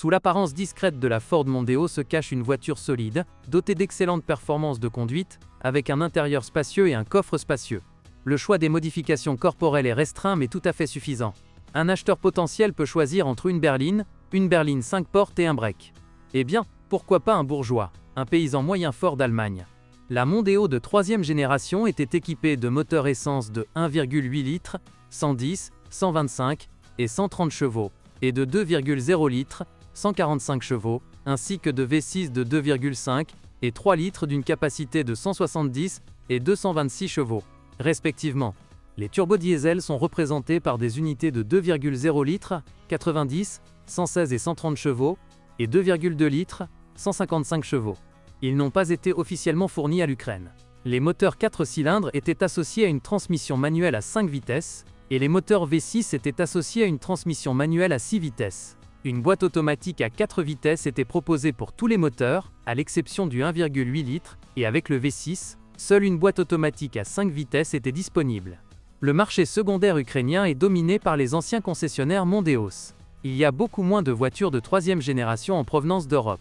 Sous l'apparence discrète de la Ford Mondeo se cache une voiture solide, dotée d'excellentes performances de conduite, avec un intérieur spacieux et un coffre spacieux. Le choix des modifications corporelles est restreint mais tout à fait suffisant. Un acheteur potentiel peut choisir entre une berline 5 portes et un break. Eh bien, pourquoi pas un bourgeois, un paysan moyen fort d'Allemagne. La Mondeo de 3e génération était équipée de moteurs essence de 1,8 litres, 110, 125 et 130 chevaux, et de 2,0 litres, 145 chevaux, ainsi que de V6 de 2,5 et 3 litres d'une capacité de 170 et 226 chevaux, respectivement. Les turbodiesels sont représentés par des unités de 2,0 litres, 90, 116 et 130 chevaux, et 2,2 litres, 155 chevaux. Ils n'ont pas été officiellement fournis à l'Ukraine. Les moteurs 4 cylindres étaient associés à une transmission manuelle à 5 vitesses, et les moteurs V6 étaient associés à une transmission manuelle à 6 vitesses. Une boîte automatique à 4 vitesses était proposée pour tous les moteurs, à l'exception du 1,8 litres, et avec le V6, seule une boîte automatique à 5 vitesses était disponible. Le marché secondaire ukrainien est dominé par les anciens concessionnaires Mondeos. Il y a beaucoup moins de voitures de 3e génération en provenance d'Europe.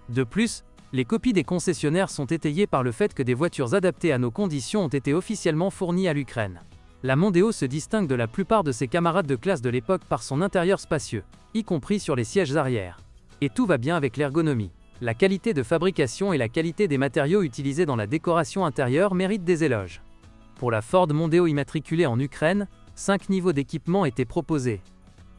De plus, les copies des concessionnaires sont étayées par le fait que des voitures adaptées à nos conditions ont été officiellement fournies à l'Ukraine. La Mondeo se distingue de la plupart de ses camarades de classe de l'époque par son intérieur spacieux, y compris sur les sièges arrière. Et tout va bien avec l'ergonomie. La qualité de fabrication et la qualité des matériaux utilisés dans la décoration intérieure méritent des éloges. Pour la Ford Mondeo immatriculée en Ukraine, 5 niveaux d'équipement étaient proposés.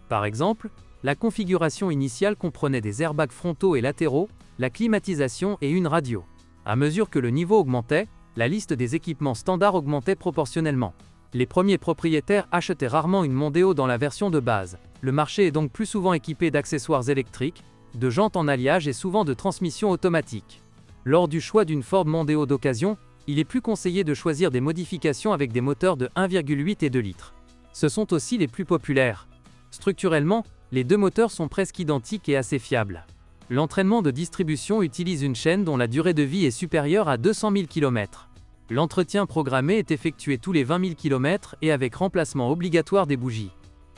Par exemple, la configuration initiale comprenait des airbags frontaux et latéraux, la climatisation et une radio. À mesure que le niveau augmentait, la liste des équipements standards augmentait proportionnellement. Les premiers propriétaires achetaient rarement une Mondeo dans la version de base. Le marché est donc plus souvent équipé d'accessoires électriques, de jantes en alliage et souvent de transmissions automatiques. Lors du choix d'une Ford Mondeo d'occasion, il est plus conseillé de choisir des modifications avec des moteurs de 1,8 et 2 litres. Ce sont aussi les plus populaires. Structurellement, les deux moteurs sont presque identiques et assez fiables. L'entraînement de distribution utilise une chaîne dont la durée de vie est supérieure à 200 000 km. L'entretien programmé est effectué tous les 20 000 km et avec remplacement obligatoire des bougies.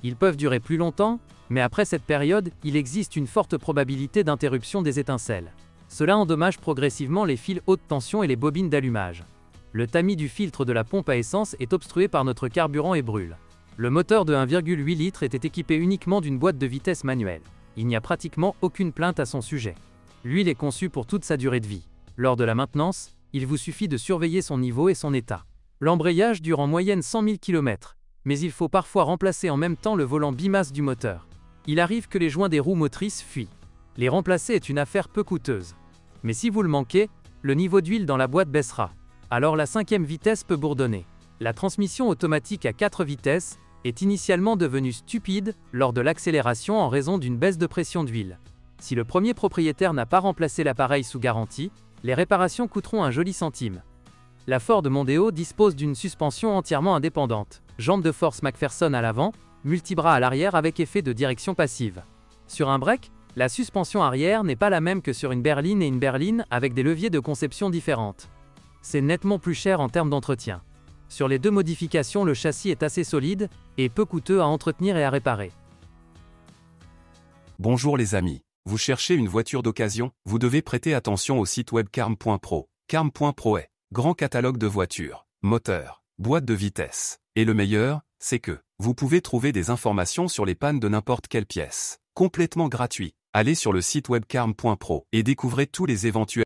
Ils peuvent durer plus longtemps, mais après cette période, il existe une forte probabilité d'interruption des étincelles. Cela endommage progressivement les fils haute tension et les bobines d'allumage. Le tamis du filtre de la pompe à essence est obstrué par notre carburant et brûle. Le moteur de 1,8 litres était équipé uniquement d'une boîte de vitesse manuelle. Il n'y a pratiquement aucune plainte à son sujet. L'huile est conçue pour toute sa durée de vie. Lors de la maintenance, il vous suffit de surveiller son niveau et son état. L'embrayage dure en moyenne 100 000 km, mais il faut parfois remplacer en même temps le volant bimasse du moteur. Il arrive que les joints des roues motrices fuient. Les remplacer est une affaire peu coûteuse. Mais si vous le manquez, le niveau d'huile dans la boîte baissera. Alors la 5e vitesse peut bourdonner. La transmission automatique à 4 vitesses est initialement devenue stupide lors de l'accélération en raison d'une baisse de pression d'huile. Si le premier propriétaire n'a pas remplacé l'appareil sous garantie, les réparations coûteront un joli centime. La Ford Mondeo dispose d'une suspension entièrement indépendante, jambes de force McPherson à l'avant, multibras à l'arrière avec effet de direction passive. Sur un break, la suspension arrière n'est pas la même que sur une berline et une berline avec des leviers de conception différentes. C'est nettement plus cher en termes d'entretien. Sur les deux modifications, le châssis est assez solide et peu coûteux à entretenir et à réparer. Bonjour les amis. Vous cherchez une voiture d'occasion? Vous devez prêter attention au site web carm.pro. Carm.pro est grand catalogue de voitures, moteurs, boîtes de vitesse. Et le meilleur, c'est que vous pouvez trouver des informations sur les pannes de n'importe quelle pièce. Complètement gratuit. Allez sur le site web carm.pro et découvrez tous les éventuels